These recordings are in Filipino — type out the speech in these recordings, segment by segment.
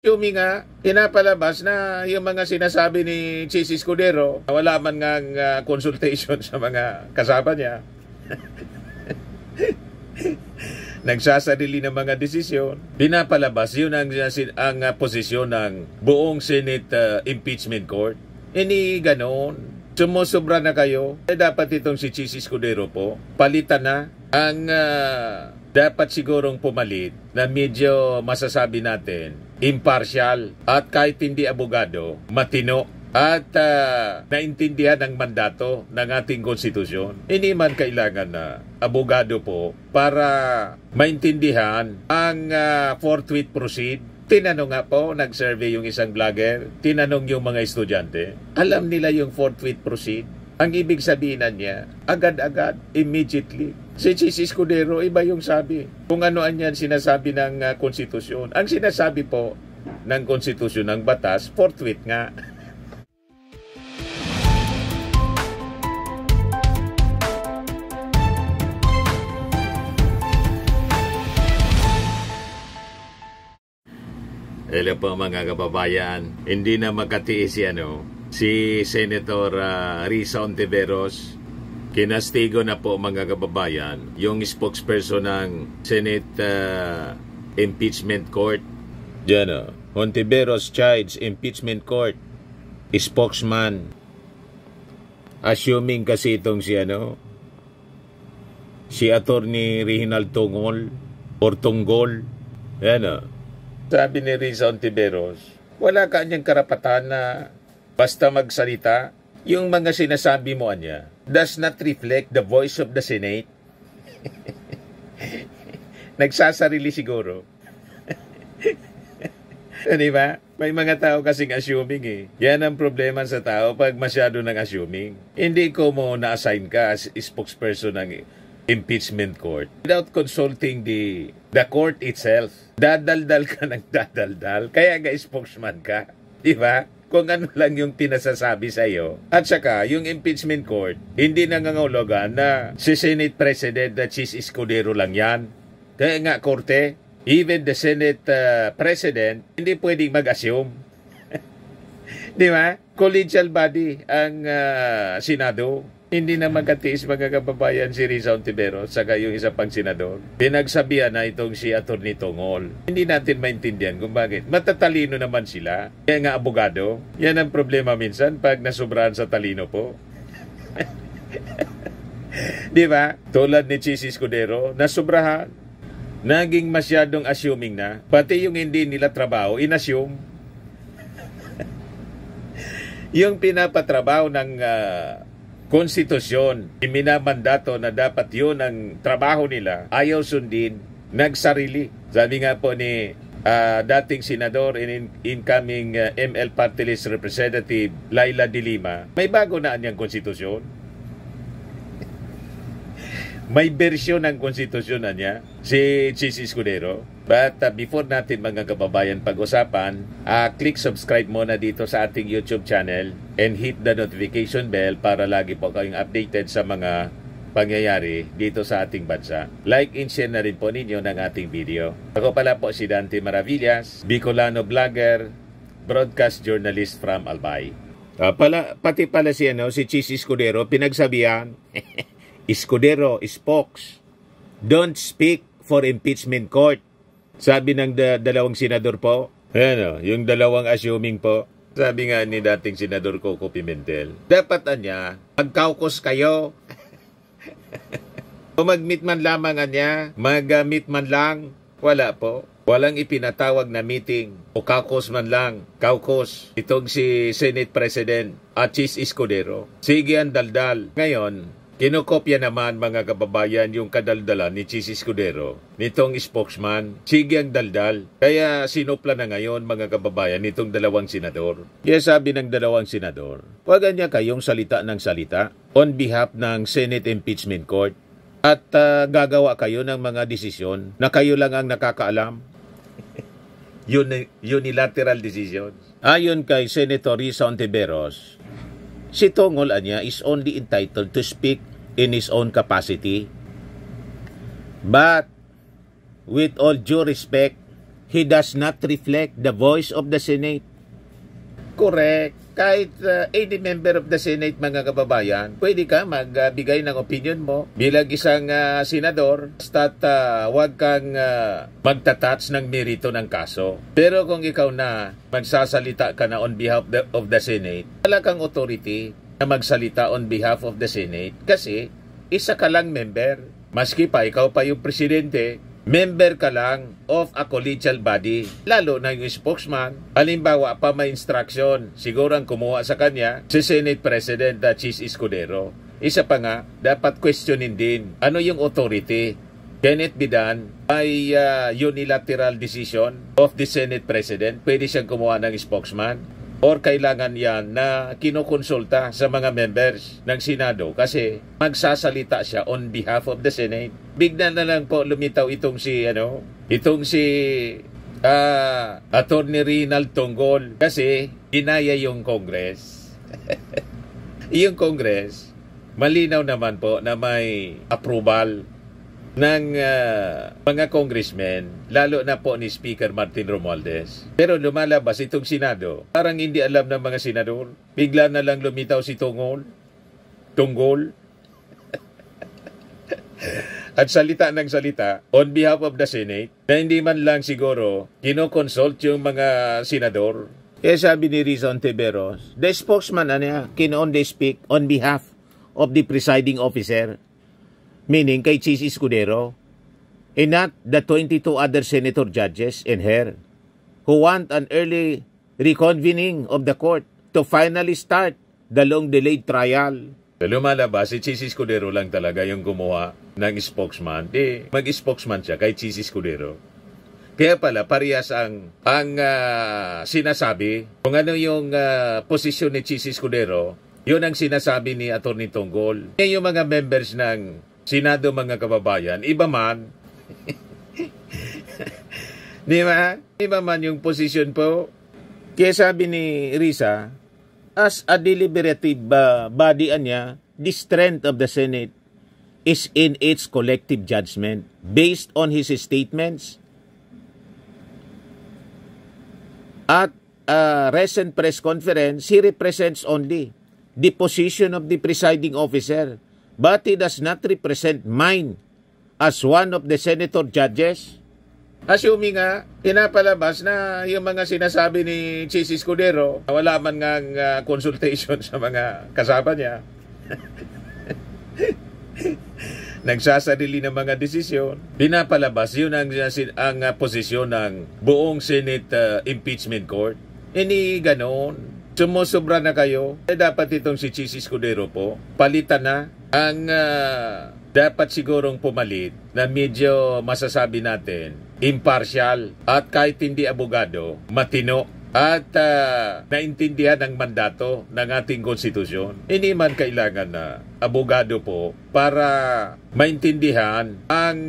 Yumi nga, pinapalabas na yung mga sinasabi ni Chis Escudero, wala man nga consultation sa mga kasama niya. Nagsasarili ng mga desisyon. Pinapalabas, yun ang posisyon ng buong Senate Impeachment Court. Hindi ganon. Sumusobra na kayo. Dapat itong si Chis Escudero po, palitan na. Ang dapat sigurong pumalit na medyo masasabi natin, impartial at kahit hindi abogado, matino at naintindihan ang mandato ng ating konstitusyon. Hindi man kailangan na abogado po para maintindihan ang forthwith proceed. Tinanong nga po, nag-survey yung isang vlogger, tinanong yung mga estudyante, alam nila yung forthwith proceed? Ang ibig sabihin niya, agad-agad, immediately. Si Chis Escudero, iba yung sabi. Kung ano yan sinasabi ng konstitusyon. Ang sinasabi po ng konstitusyon ng batas, forthwith nga. Hello po mga kababayan. Hindi na makatiis si Senator Risa Hontiveros. Kinastigo na po mga kababayan yung spokesperson ng Senate Impeachment Court. Diyan Hontiveros chides Impeachment Court spokesman. Assuming kasi itong si Attorney Reginald Tungol or Tunggol. Sabi ni Risa Hontiveros, wala kanyang karapatan na basta magsalita. Yung mga sinasabi mo niya does not reflect the voice of the Senate. Nagsasarili siguro. Diba? May mga tao kasing assuming Yan ang problema sa tao pag masyado ng assuming. Hindi ko mo na-assign ka as spokesperson ng impeachment court without consulting the court itself. Dadaldal ka ng dadaldal. Kaya spokesman ka. Diba? Kung ano lang yung pinasasabi sa iyo. At saka, yung impeachment court, hindi nangangahulugan na si Senate President na Chis Escudero lang yan. Kaya nga, korte, even the Senate President, hindi pwedeng mag-assume. Di ba? Collegial body ang Senado. Hindi na magkatiis mga kababayan si Risa Hontiveros saka yung isa pang senador. Pinagsabihan na itong si Atty. Tungol. Hindi natin maintindihan kung bakit. Matatalino naman sila. Kaya nga abogado. Yan ang problema minsan pag nasubrahan sa talino po. Di ba? Tulad ni Chis Escudero, nasubrahan. Naging masyadong assuming na. Pati yung hindi nila trabaho, inassume. Yung pinapatrabaho ng konstitusyon, minamandato na dapat yun ang trabaho nila, ayaw sundin, nagsarili. Sabi nga po ni dating senador and incoming ML Party List Representative Laila de Lima, may bago na anyang konstitusyon. May bersyon ng konstitusyon na niya, si Chis Escudero. But before natin mga kababayan pag-usapan, click subscribe muna dito sa ating YouTube channel and hit the notification bell para lagi po kayong updated sa mga pangyayari dito sa ating bansa. Like and share na rin po ninyo ng ating video. Ako pala po si Dante Maravillas, Bicolano vlogger, broadcast journalist from Albay. Pati pala si Chis Escudero, pinagsabihan, Escudero, spokes, don't speak for impeachment court. Sabi ng dalawang senador po, yung dalawang assuming po, sabi nga ni dating senador Coco Pimentel, dapat mag-caucus kayo. O mag-meet man lamang mag-meet man lang, wala po. Walang ipinatawag na meeting o caucus man lang, caucus. Itong si Senate President at Chis Escudero. Sige ang daldal. Ngayon, kinokopya naman mga kababayan yung kadaldalan ni Chis Escudero nitong spokesman. Sige ang daldal. Kaya sinupla na ngayon mga kababayan nitong dalawang senador. Kaya sabi ng dalawang senador, wag niya kayong salita ng salita on behalf ng Senate Impeachment Court at gagawa kayo ng mga desisyon na kayo lang ang nakakaalam. Unilateral decisions. Ayon kay Senator Risa Hontiveros, si Tungol is only entitled to speak in his own capacity. But with all due respect, he does not reflect the voice of the Senate. Correct. Kahit any member of the Senate, mga kababayan, pwede ka magbigay ng opinion mo bilang isang senador, basta't huwag kang magtatouch ng merito ng kaso. Pero kung ikaw na magsasalita ka na on behalf of the Senate, wala kang authority na magsalita on behalf of the Senate kasi isa ka lang member. Maski pa ikaw pa yung presidente, member ka lang of a collegial body, lalo na yung spokesman. Halimbawa pa may instruction, siguro ang kumuha sa kanya, si Senate President Chis Escudero. Isa pa nga, dapat questionin din, ano yung authority? Can it be done by unilateral decision of the Senate President? Pwede siyang kumuha ng spokesman? Or kailangan yan na kinukonsulta sa mga members ng Senado kasi magsasalita siya on behalf of the Senate. Bigla na lang po lumitaw itong si Attorney Rinald Tonggol kasi ginaya yung Congress. Yung Congress, malinaw naman po na may approval ng mga congressmen, lalo na po ni Speaker Martin Romualdez. Pero lumalabas itong Senado, parang hindi alam ng mga senador. Bigla na lang lumitaw si Tonggol. At salita ng salita on behalf of the Senate na hindi man lang siguro kinoconsult yung mga senador. Kaya sabi ni Riza Ontiveros, the spokesman can only speak on behalf of the presiding officer, meaning kay Chis Escudero, and not the 22 other senator judges and her who want an early reconvening of the court to finally start the long-delayed trial. Lumalabas, si Chis Escudero lang talaga yung gumawa ng spokesman. Mag-spokesman siya kay Chis Escudero. Kaya pala, parehas ang sinasabi. Kung ano yung posisyon ni Chis Escudero, yun ang sinasabi ni Atty. Tonggol. Yung mga members ng Senado, mga kababayan, iba man. Di ba? Iba man yung posisyon po. Kaya sabi ni Riza, as a deliberative body niya, the strength of the Senate is in its collective judgment based on his statements. At a recent press conference, he represents only the position of the presiding officer, but he does not represent mine as one of the senator judges. Assuming nga, pinapalabas na yung mga sinasabi ni Chis Escudero, wala man ngang consultation sa mga kasama niya. Nagsasarili ng mga desisyon. Pinapalabas, yun ang posisyon ng buong Senate Impeachment Court. Hindi ganon. Sumusobra na kayo. Dapat itong si Chis Escudero po, palitan na ang dapat sigurong pumalit na medyo masasabi natin impartial at kahit hindi abogado, matino at naintindihan ang mandato ng ating konstitusyon. Hindi man kailangan na abogado po para maintindihan ang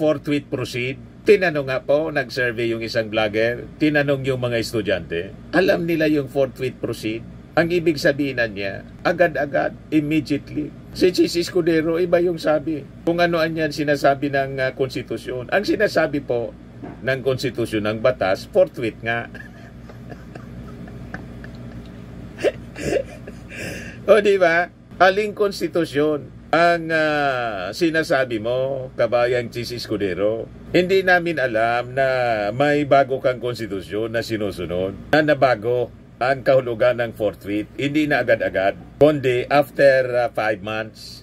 forthwith proceed. Tinanong nga po, nag-survey yung isang vlogger, tinanong yung mga estudyante, alam nila yung forthwith proceed? Ang ibig sabihin niya, agad-agad, immediately. Si Chis Escudero, iba yung sabi. Kung ano yan sinasabi ng konstitusyon. Ang sinasabi po ng konstitusyon ng batas, forthwith nga. O diba? Aling konstitusyon ang sinasabi mo, kabayang Chis Escudero? Hindi namin alam na may bago kang konstitusyon na sinusunod, na nabago ang kahulugan ng forthwith, hindi na agad-agad, kundi after 5 months,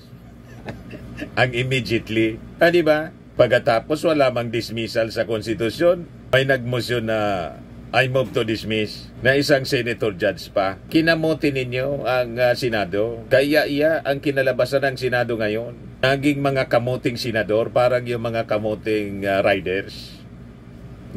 ang immediately. Diba? Pagkatapos wala mang dismissal sa konstitusyon, may nagmosyon na I move to dismiss na isang senator judge pa. Kinamote ninyo ang Senado. Kaya ang kinalabasan ng Senado ngayon, naging mga kamuting senador, parang yung mga kamuting riders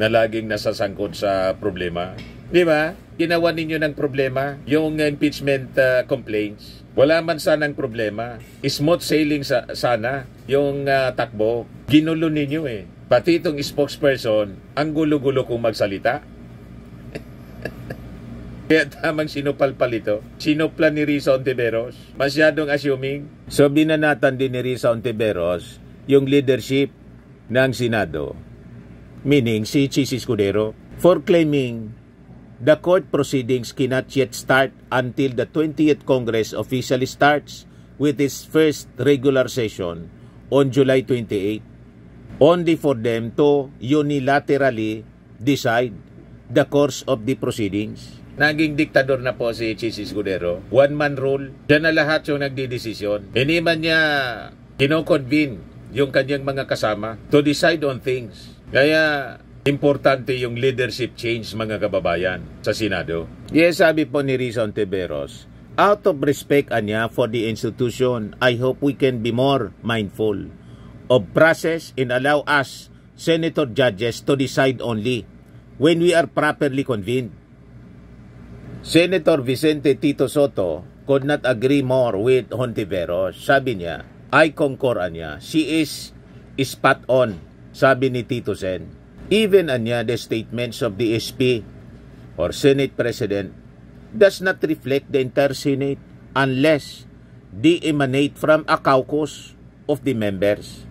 na laging nasasangkot sa problema. Di ba? Ginawa ninyo ng problema yung impeachment complaints. Wala man sanang problema. Smooth sailing sana yung takbo. Ginulo ninyo eh. Pati itong spokesperson, ang gulo-gulo kung magsalita. Kaya tamang sinupalpal ito. Sinuplan ni Riza Ontiveros. Masyadong assuming. So binanatan din ni Riza Ontiveros yung leadership ng Senado meaning si Chis Escudero, for claiming the court proceedings cannot yet start until the 20th Congress officially starts with its first regular session on July 28, only for them to unilaterally decide the course of the proceedings. Naging diktador na po si Chis Escudero. One-man rule. Diyan na lahat yung nagdidesisyon. Hindi man niya kino-convene yung kanyang mga kasama to decide on things. Kaya importante yung leadership change, mga kababayan, sa Senado. Yes, sabi po ni Rizon Tiberos, out of respect anya for the institution, I hope we can be more mindful of process and allow us, Senator judges, to decide only when we are properly convened. Senator Vicente Tito Soto could not agree more with Hontiveros. Sabi niya, I concur anya. She is spot on, sabi ni Tito Sen. Even anya the statements of the SP or Senate President does not reflect the entire Senate unless they emanate from a caucus of the members.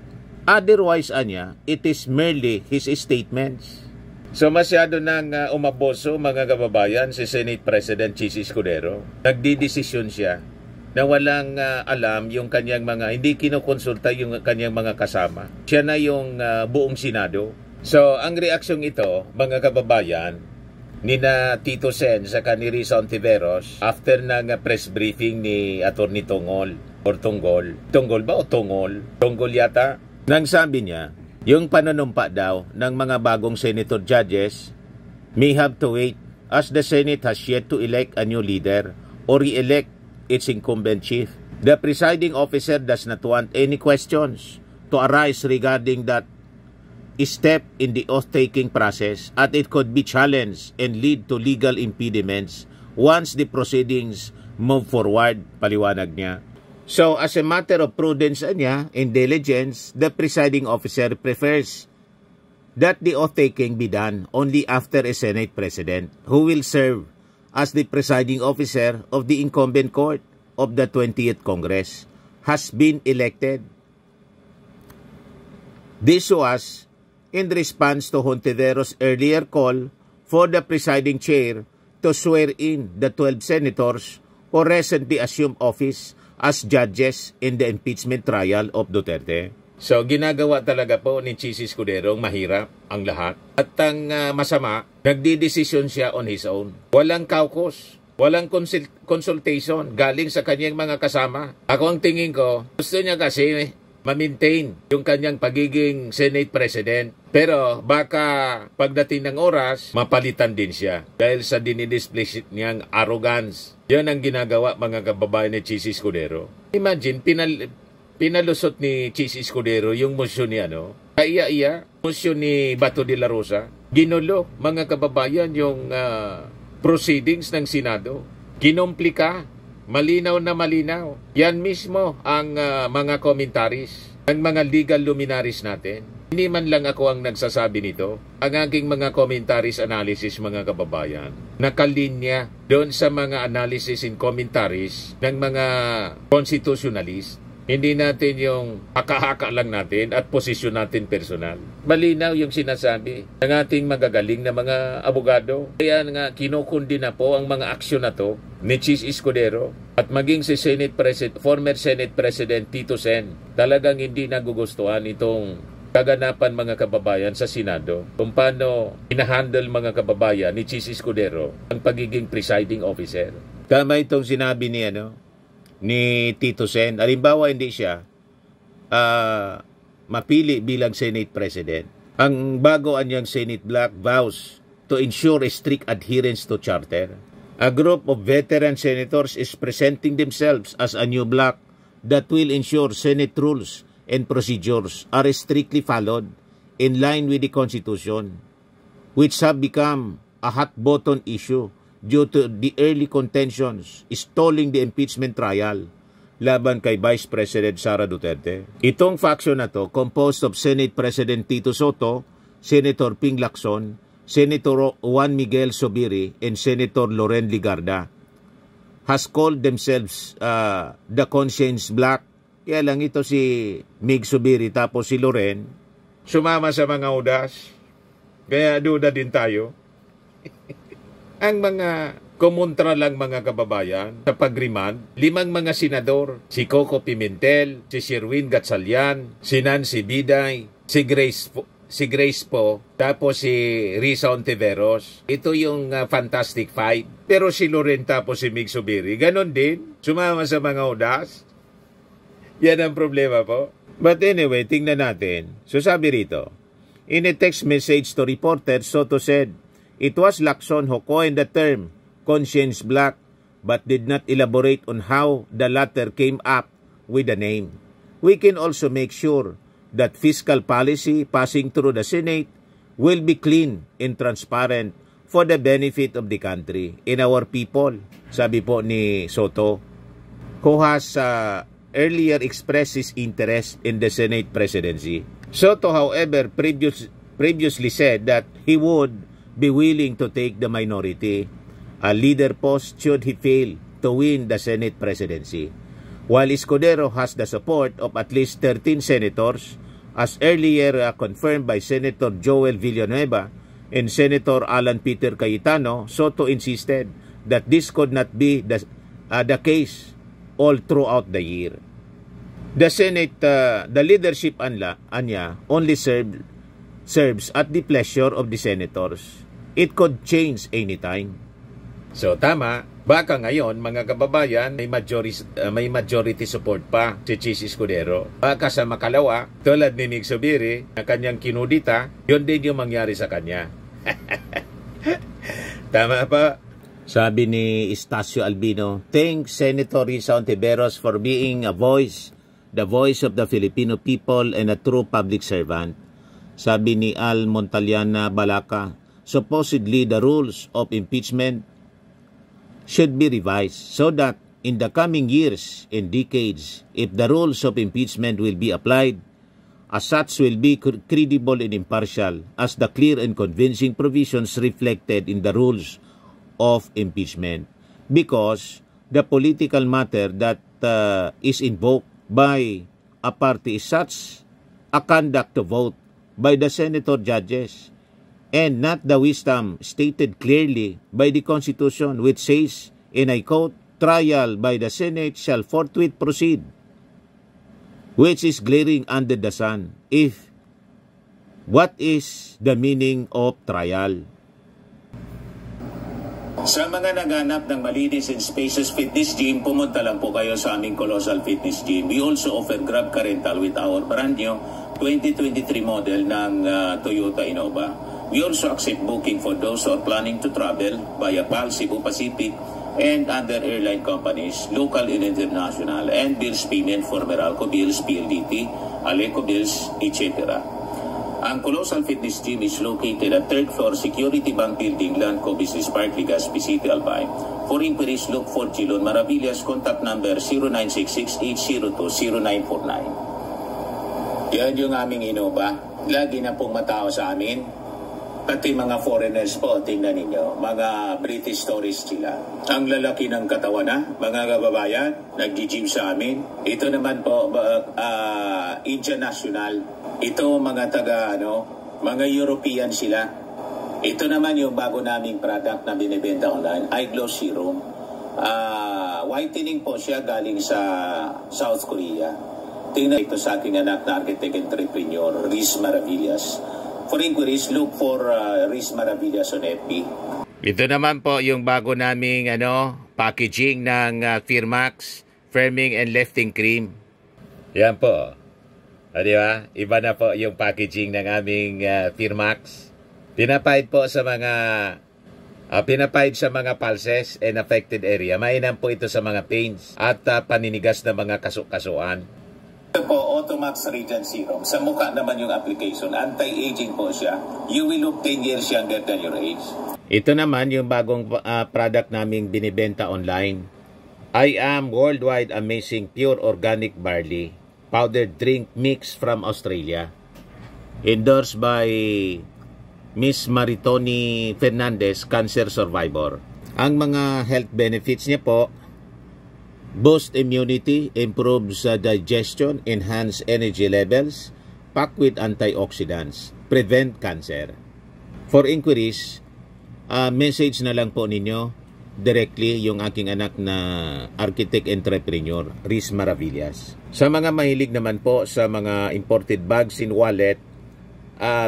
Otherwise anya, it is merely his statements. So masyado nang umaboso, mga kababayan, si Senate President Chis Escudero. Nagdidesisyon siya na walang alam yung kanyang mga, hindi kinokonsulta yung kanyang mga kasama. Siya na yung buong Senado. So ang reaksyong ito, mga kababayan, ni na Tito Sen sa ni Rizon Tiberos after ng press briefing ni Atty. Tongol or Tonggol. Tonggol ba o Tongol? Tonggol yata. Nang sabi niya, yung panunumpa daw ng mga bagong senator judges may have to wait as the Senate has yet to elect a new leader or re-elect its incumbent chief. The presiding officer does not want any questions to arise regarding that step in the oath-taking process, at it could be challenged and lead to legal impediments once the proceedings move forward, paliwanag niya. So, as a matter of prudence niya, and diligence, the presiding officer prefers that the oath-taking be done only after a Senate President who will serve as the presiding officer of the incumbent court of the 20th Congress has been elected. This was in response to Hontiveros' earlier call for the presiding chair to swear in the 12 senators who recently assumed office as judges in the impeachment trial of Duterte. So, ginagawa talaga po ni Chis Escudero mahirap ang lahat. At ang masama, nagdidesisyon siya on his own. Walang caucus, walang consultation galing sa kanyang mga kasama. Ako ang tingin ko, gusto niya kasi ma-maintain yung kanyang pagiging Senate President. Pero baka pagdating ng oras, mapalitan din siya dahil sa dinidisplay niyang arrogance. Yan ang ginagawa, mga kababayan, ni Chis Escudero. Imagine, pinalusot ni Chis Escudero yung motion ni kaiya-iya, motion ni Bato de la Rosa. Ginulo, mga kababayan, yung proceedings ng Senado. Kinomplika, malinaw na malinaw. Yan mismo ang mga commentaries ng mga legal luminaries natin. Hindi man lang ako ang nagsasabi nito. Ang aking mga commentaries, analysis, mga kababayan, nakalinya doon sa mga analysis and commentaries ng mga constitutionalist. Hindi natin yung haka-haka lang natin at posisyon natin personal. Malinaw yung sinasabi ng ating magagaling na mga abogado. Kaya nga kinukundi na po ang mga aksyon na to ni Chis Escudero at maging si former Senate President Tito Sen. Talagang hindi nagugustuhan itong kaganapan, mga kababayan, sa Senado kung paano inahandle, mga kababayan, ni Chis Escudero ang pagiging presiding officer. Tama itong sinabi ni Tito Sen. Halimbawa, hindi siya mapili bilang Senate President. Ang bago anyang Senate block vows to ensure a strict adherence to charter. A group of veteran senators is presenting themselves as a new block that will ensure Senate rules and procedures are strictly followed in line with the Constitution, which have become a hot-button issue due to the early contentions stalling the impeachment trial laban kay Vice President Sara Duterte. Itong faction na to, composed of Senate President Tito Soto, Senator Ping Lacson, Senator Juan Miguel Zubiri, and Senator Loren Ligarda, has called themselves the Conscience Bloc. Kaya lang ito si Mig Zubiri tapos si Loren sumama sa mga udas. Kaya duda din tayo. Ang mga kumontra lang mga kababayan sa pag-remand, 5 mga senador, si Coco Pimentel, si Sherwin Gatchalian, si Nancy Biday, si Grace po, tapos si Risa Ontiveros. Ito yung Fantastic Five. Pero si Loren tapos si Mig Zubiri, ganon din, sumama sa mga udas. Yan ang problema po. But anyway, tingnan natin. So sabi rito, in a text message to reporters, Soto said, it was Lacson who coined the term conscience black but did not elaborate on how the latter came up with the name. We can also make sure that fiscal policy passing through the Senate will be clean and transparent for the benefit of the country and our people, sabi po ni Soto, who has earlier expressed his interest in the Senate presidency. Soto, however, previously said that he would be willing to take the minority a leader post should he fail to win the Senate presidency. While Escudero has the support of at least 13 senators, as earlier confirmed by Senator Joel Villanueva and Senator Alan Peter Cayetano, Soto insisted that this could not be the case all throughout the year. The Senate, the leadership anya only serves at the pleasure of the senators. It could change anytime. So tama, baka ngayon mga kababayan may majority support pa si Chis Escudero. Baka sa makalawa, tulad ni Mig Zubiri na kanyang kinudita, yun din yung mangyari sa kanya. Tama pa? Sabi ni Estacio Albino, thank Senator Risa Ontiveros for being a voice, the voice of the Filipino people and a true public servant. Sabi ni Al Montaliana Balaca, supposedly the rules of impeachment should be revised so that in the coming years and decades, if the rules of impeachment will be applied, as such will be credible and impartial as the clear and convincing provisions reflected in the rules of impeachment. Because the political matter that is invoked by a party is such a conduct to vote by the senator judges, and not the wisdom stated clearly by the Constitution, which says, and I quote, trial by the Senate shall forthwith proceed, which is glaring under the sun. If what is the meaning of trial? Sa mga naghanap ng malinis and spacious fitness gym, pumunta lang po kayo sa aming Colossal Fitness Gym. We also offer Grab Car Rental with our brand new 2023 model ng Toyota Innova. We also accept booking for those who are planning to travel via PAL, Cebu Pacific, and other airline companies, local and international, and bills payment for Meralco Bills, PLDT, Aleco Bills, etc. Ang Colossal Fitness Gym is located at 3rd floor Security Bank Building, Lanco Business Park, Legazpi City, Albay. For inquiries, look for Chilon Maravillas, contact number 0966-802-0949. Yan yung aming Innova. Lagi na pong matao sa amin. Pati mga foreigners po, tingnan ninyo, mga British tourists sila. Ang lalaki ng katawan na, mga kababayan, nag-gym sa amin. Ito naman po, Indian National. Ito mga mga European sila. Ito naman yung bago naming product na binibenta online, Eye Glow Serum. Whitening po siya galing sa South Korea. Tingnan ito sa aking anak na architect entrepreneur, Riz Maravillas. For inquiries, look for Riz Maravillas on FB. Ito naman po yung bago naming packaging ng Firmax Firming and Lifting Cream. Yan po. Di ba? Iba na po yung packaging ng aming Firmax. Pinapahid po sa mga pulses and affected area. Mainam po ito sa mga pains at paninigas na mga kasukasuan. Ito po, Automax Radiant Serum. Sa mukha naman yung application. Anti-aging po siya. You will look 10 years younger than your age. Ito naman yung bagong product naming binibenta online. I Am Worldwide Amazing Pure Organic Barley Powdered Drink Mix from Australia. Endorsed by Miss Maritoni Fernandez, cancer survivor. Ang mga health benefits niya po: boost immunity, improves digestion, enhance energy levels, packed with antioxidants, prevent cancer. For inquiries, message na lang po ninyo directly yung aking anak na architect entrepreneur, Riz Maravillas. Sa mga mahilig naman po sa mga imported bags and wallet,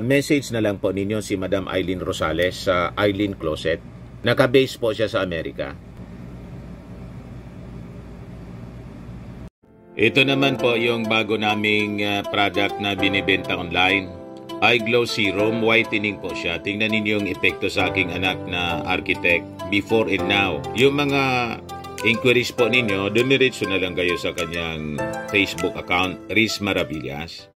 message na lang po ninyo si Madam Eileen Rosales sa Eileen Closet. Naka-base po siya sa Amerika. Ito naman po yung bago naming product na binibenta online. iGlow Serum Whitening po siya. Tingnan ninyo yung epekto sa aking anak na architect before and now. Yung mga inquiries po ninyo, dumiretso na lang kayo sa kanyang Facebook account, Riz Maravillas.